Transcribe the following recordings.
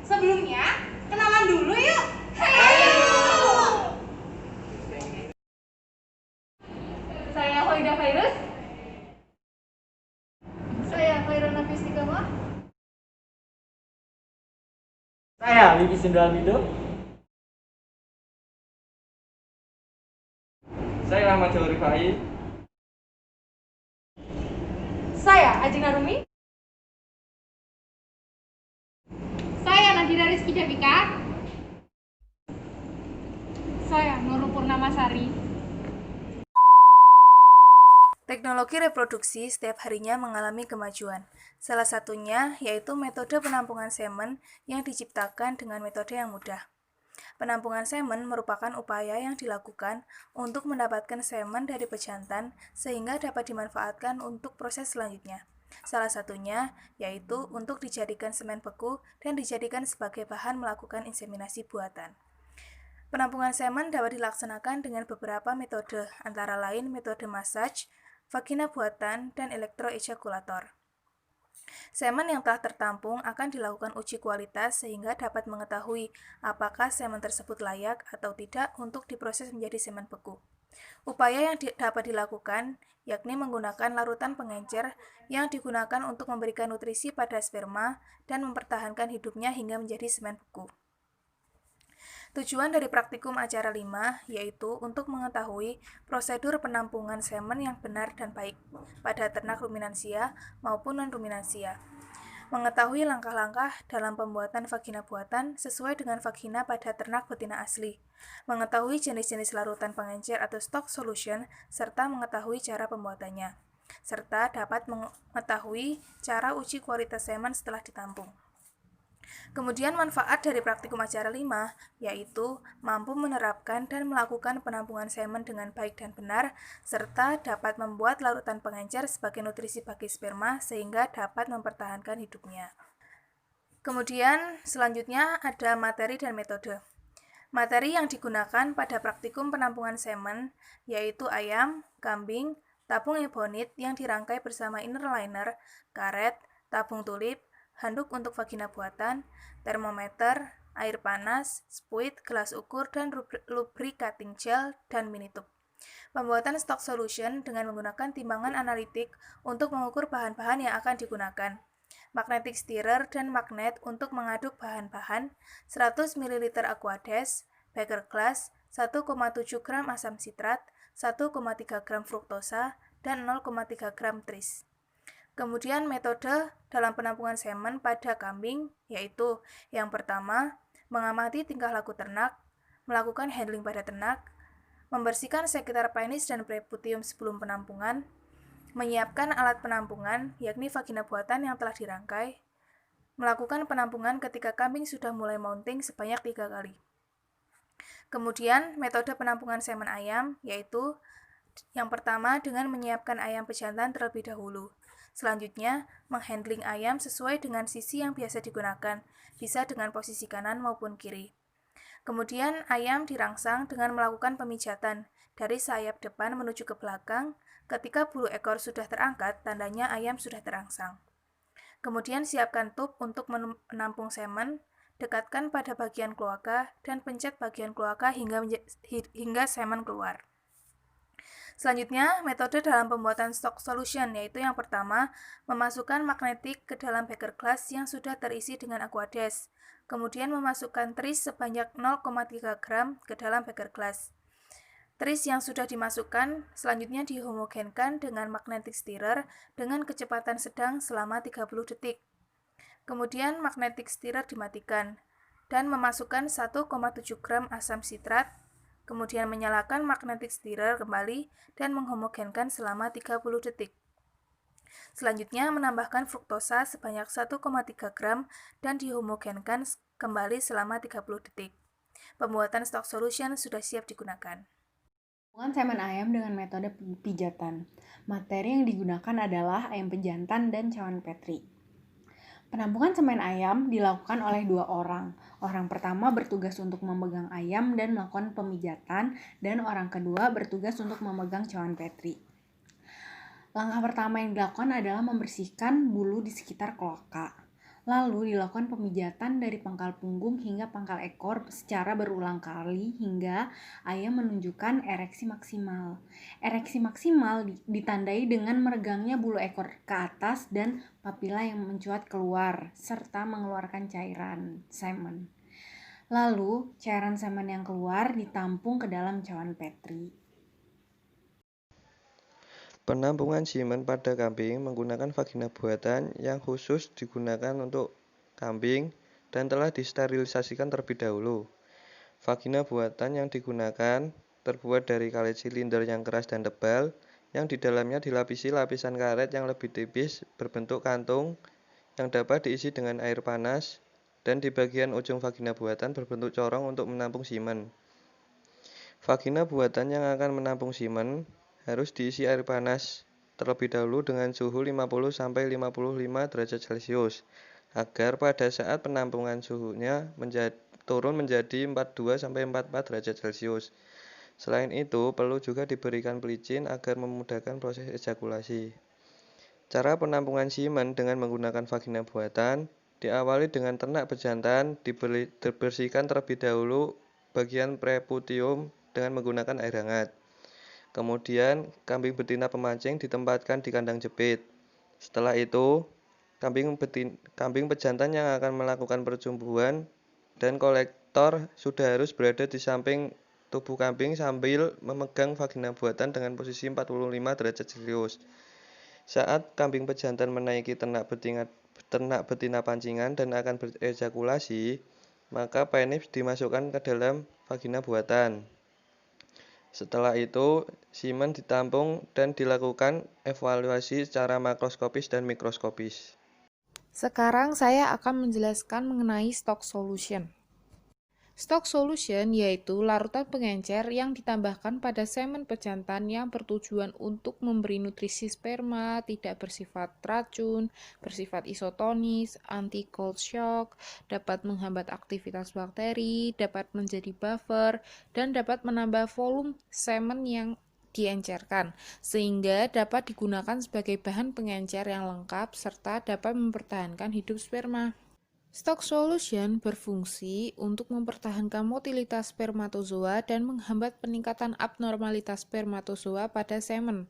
Sebelumnya, kenalan dulu yuk. Ayo. Saya Hoida Virus. Saya Khairana Fistikama. Saya Wibi Sindalmido. Saya Ahmad Jawari Fai. Saya Ajeng Narumi. Saya Nadira Rizky Devika. Saya Nurul Purnamasari. Teknologi reproduksi setiap harinya mengalami kemajuan. Salah satunya yaitu metode penampungan semen yang diciptakan dengan metode yang mudah. Penampungan semen merupakan upaya yang dilakukan untuk mendapatkan semen dari pejantan sehingga dapat dimanfaatkan untuk proses selanjutnya. Salah satunya yaitu untuk dijadikan semen beku dan dijadikan sebagai bahan melakukan inseminasi buatan. Penampungan semen dapat dilaksanakan dengan beberapa metode, antara lain metode massage, vagina buatan, dan elektroejakulator. Semen yang telah tertampung akan dilakukan uji kualitas sehingga dapat mengetahui apakah semen tersebut layak atau tidak untuk diproses menjadi semen beku. Upaya yang dapat dilakukan yakni menggunakan larutan pengencer yang digunakan untuk memberikan nutrisi pada sperma dan mempertahankan hidupnya hingga menjadi semen beku. Tujuan dari praktikum acara 5 yaitu untuk mengetahui prosedur penampungan semen yang benar dan baik pada ternak ruminansia maupun non-ruminansia. Mengetahui langkah-langkah dalam pembuatan vagina buatan sesuai dengan vagina pada ternak betina asli. Mengetahui jenis-jenis larutan pengencer atau stock solution serta mengetahui cara pembuatannya. Serta dapat mengetahui cara uji kualitas semen setelah ditampung. Kemudian manfaat dari praktikum acara 5 yaitu mampu menerapkan dan melakukan penampungan semen dengan baik dan benar serta dapat membuat larutan pengencer sebagai nutrisi bagi sperma sehingga dapat mempertahankan hidupnya. Kemudian selanjutnya ada materi dan metode. Materi yang digunakan pada praktikum penampungan semen yaitu ayam, kambing, tabung ebonit yang dirangkai bersama inner liner, karet, tabung tulip, handuk untuk vagina buatan, termometer, air panas, spuit, gelas ukur, dan lubricating gel, dan mini tube. Pembuatan stock solution dengan menggunakan timbangan analitik untuk mengukur bahan-bahan yang akan digunakan. Magnetic stirrer dan magnet untuk mengaduk bahan-bahan, 100 ml Aquades, beker glass, 1,7 gram asam sitrat, 1,3 gram fruktosa, dan 0,3 gram tris. Kemudian metode dalam penampungan semen pada kambing yaitu yang pertama, mengamati tingkah laku ternak, melakukan handling pada ternak, membersihkan sekitar penis dan preputium sebelum penampungan, menyiapkan alat penampungan yakni vagina buatan yang telah dirangkai, melakukan penampungan ketika kambing sudah mulai mounting sebanyak 3 kali. Kemudian metode penampungan semen ayam yaitu yang pertama dengan menyiapkan ayam pejantan terlebih dahulu. Selanjutnya, menghandling ayam sesuai dengan sisi yang biasa digunakan, bisa dengan posisi kanan maupun kiri. Kemudian, ayam dirangsang dengan melakukan pemijatan dari sayap depan menuju ke belakang. Ketika bulu ekor sudah terangkat, tandanya ayam sudah terangsang. Kemudian, siapkan tub untuk menampung semen, dekatkan pada bagian kloaka, dan pencet bagian kloaka hingga semen keluar. Selanjutnya, metode dalam pembuatan stock solution yaitu yang pertama, memasukkan magnetik ke dalam beker glass yang sudah terisi dengan Aquades. Kemudian memasukkan tris sebanyak 0,3 gram ke dalam beker glass. Tris yang sudah dimasukkan selanjutnya dihomogenkan dengan magnetic stirrer dengan kecepatan sedang selama 30 detik. Kemudian magnetic stirrer dimatikan dan memasukkan 1,7 gram asam sitrat. Kemudian menyalakan magnetic stirrer kembali dan menghomogenkan selama 30 detik. Selanjutnya menambahkan fruktosa sebanyak 1,3 gram dan dihomogenkan kembali selama 30 detik. Pembuatan stock solution sudah siap digunakan. Penampungan semen ayam dengan metode pijatan. Materi yang digunakan adalah ayam pejantan dan cawan Petri. Penampungan semen ayam dilakukan oleh 2 orang. Orang pertama bertugas untuk memegang ayam dan melakukan pemijatan, dan orang kedua bertugas untuk memegang cawan Petri. Langkah pertama yang dilakukan adalah membersihkan bulu di sekitar kloaka. Lalu dilakukan pemijatan dari pangkal punggung hingga pangkal ekor secara berulang kali hingga ayam menunjukkan ereksi maksimal. Ereksi maksimal ditandai dengan meregangnya bulu ekor ke atas dan papila yang mencuat keluar serta mengeluarkan cairan semen. Lalu cairan semen yang keluar ditampung ke dalam cawan Petri. Penampungan semen pada kambing menggunakan vagina buatan yang khusus digunakan untuk kambing dan telah disterilisasikan terlebih dahulu. Vagina buatan yang digunakan terbuat dari karet silinder yang keras dan tebal, yang di dalamnya dilapisi lapisan karet yang lebih tipis berbentuk kantung yang dapat diisi dengan air panas, dan di bagian ujung vagina buatan berbentuk corong untuk menampung semen. Vagina buatan yang akan menampung semen harus diisi air panas terlebih dahulu dengan suhu 50-55 derajat Celcius agar pada saat penampungan suhunya turun menjadi 42-44 derajat Celcius. Selain itu, perlu juga diberikan pelicin agar memudahkan proses ejakulasi. Cara penampungan semen dengan menggunakan vagina buatan diawali dengan ternak pejantan dibersihkan terlebih dahulu bagian preputium dengan menggunakan air hangat. Kemudian, kambing betina pemancing ditempatkan di kandang jepit. Setelah itu, kambing pejantan yang akan melakukan percumbuhan dan kolektor sudah harus berada di samping tubuh kambing sambil memegang vagina buatan dengan posisi 45 derajat Celcius. Saat kambing pejantan menaiki ternak betina pancingan dan akan berejakulasi, maka penis dimasukkan ke dalam vagina buatan. Setelah itu, semen ditampung dan dilakukan evaluasi secara makroskopis dan mikroskopis. Sekarang saya akan menjelaskan mengenai stock solution. Stock solution yaitu larutan pengencer yang ditambahkan pada semen pejantan yang bertujuan untuk memberi nutrisi sperma, tidak bersifat racun, bersifat isotonis, anti cold shock, dapat menghambat aktivitas bakteri, dapat menjadi buffer, dan dapat menambah volume semen yang diencerkan, sehingga dapat digunakan sebagai bahan pengencer yang lengkap serta dapat mempertahankan hidup sperma. Stock solution berfungsi untuk mempertahankan motilitas spermatozoa dan menghambat peningkatan abnormalitas spermatozoa pada semen.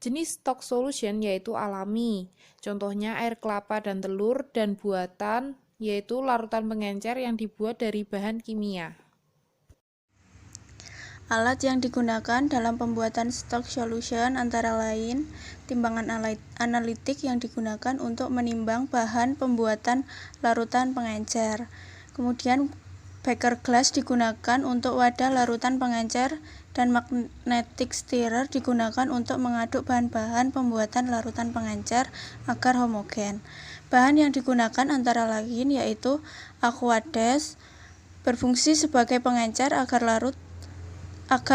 Jenis stock solution yaitu alami, contohnya air kelapa dan telur, dan buatan yaitu larutan pengencer yang dibuat dari bahan kimia. Alat yang digunakan dalam pembuatan stock solution antara lain timbangan analitik yang digunakan untuk menimbang bahan pembuatan larutan pengencer. Kemudian beaker glass digunakan untuk wadah larutan pengencer, dan magnetic stirrer digunakan untuk mengaduk bahan-bahan pembuatan larutan pengencer agar homogen. Bahan yang digunakan antara lain yaitu aquades, berfungsi sebagai pengencer agar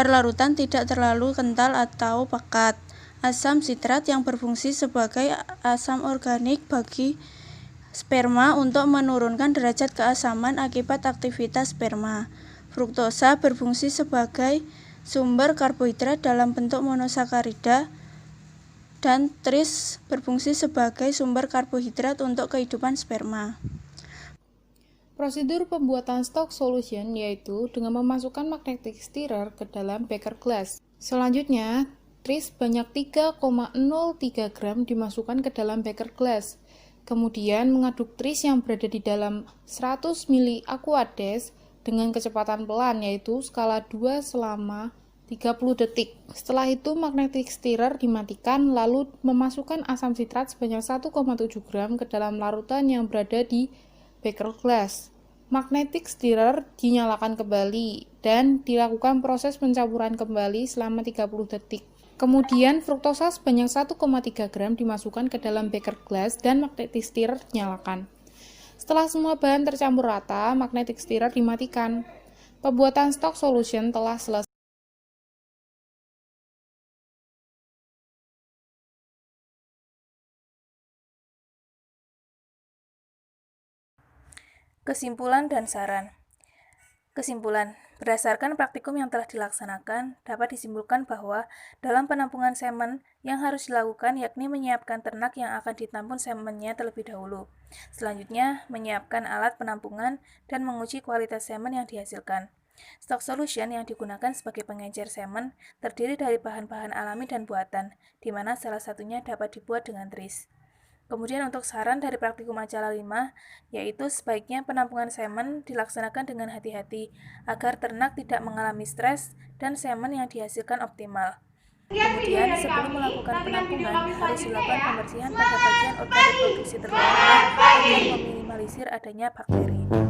larutan tidak terlalu kental atau pekat. Asam sitrat yang berfungsi sebagai asam organik bagi sperma untuk menurunkan derajat keasaman akibat aktivitas sperma. Fruktosa berfungsi sebagai sumber karbohidrat dalam bentuk monosakarida, dan tris berfungsi sebagai sumber karbohidrat untuk kehidupan sperma. Prosedur pembuatan stock solution yaitu dengan memasukkan magnetic stirrer ke dalam beaker glass. Selanjutnya, tris banyak 3,03 gram dimasukkan ke dalam beaker glass. Kemudian mengaduk tris yang berada di dalam 100 ml aquades dengan kecepatan pelan yaitu skala 2 selama 30 detik. Setelah itu magnetic stirrer dimatikan lalu memasukkan asam sitrat sebanyak 1,7 gram ke dalam larutan yang berada di beaker glass. Magnetic stirrer dinyalakan kembali dan dilakukan proses pencampuran kembali selama 30 detik. Kemudian fruktosa sebanyak 1,3 gram dimasukkan ke dalam beaker glass dan magnetic stirrer dinyalakan. Setelah semua bahan tercampur rata, magnetic stirrer dimatikan. Pembuatan stock solution telah selesai. Kesimpulan dan saran. Kesimpulan, berdasarkan praktikum yang telah dilaksanakan, dapat disimpulkan bahwa dalam penampungan semen yang harus dilakukan yakni menyiapkan ternak yang akan ditampung semennya terlebih dahulu. Selanjutnya, menyiapkan alat penampungan dan menguji kualitas semen yang dihasilkan. Stock solution yang digunakan sebagai pengencer semen terdiri dari bahan-bahan alami dan buatan, di mana salah satunya dapat dibuat dengan tris. Kemudian untuk saran dari praktikum acara 5, yaitu sebaiknya penampungan semen dilaksanakan dengan hati-hati agar ternak tidak mengalami stres dan semen yang dihasilkan optimal. Kemudian sebelum melakukan penampungan harus dilakukan pembersihan pada bagian organ reproduksi terlarang agar meminimalisir adanya bakteri.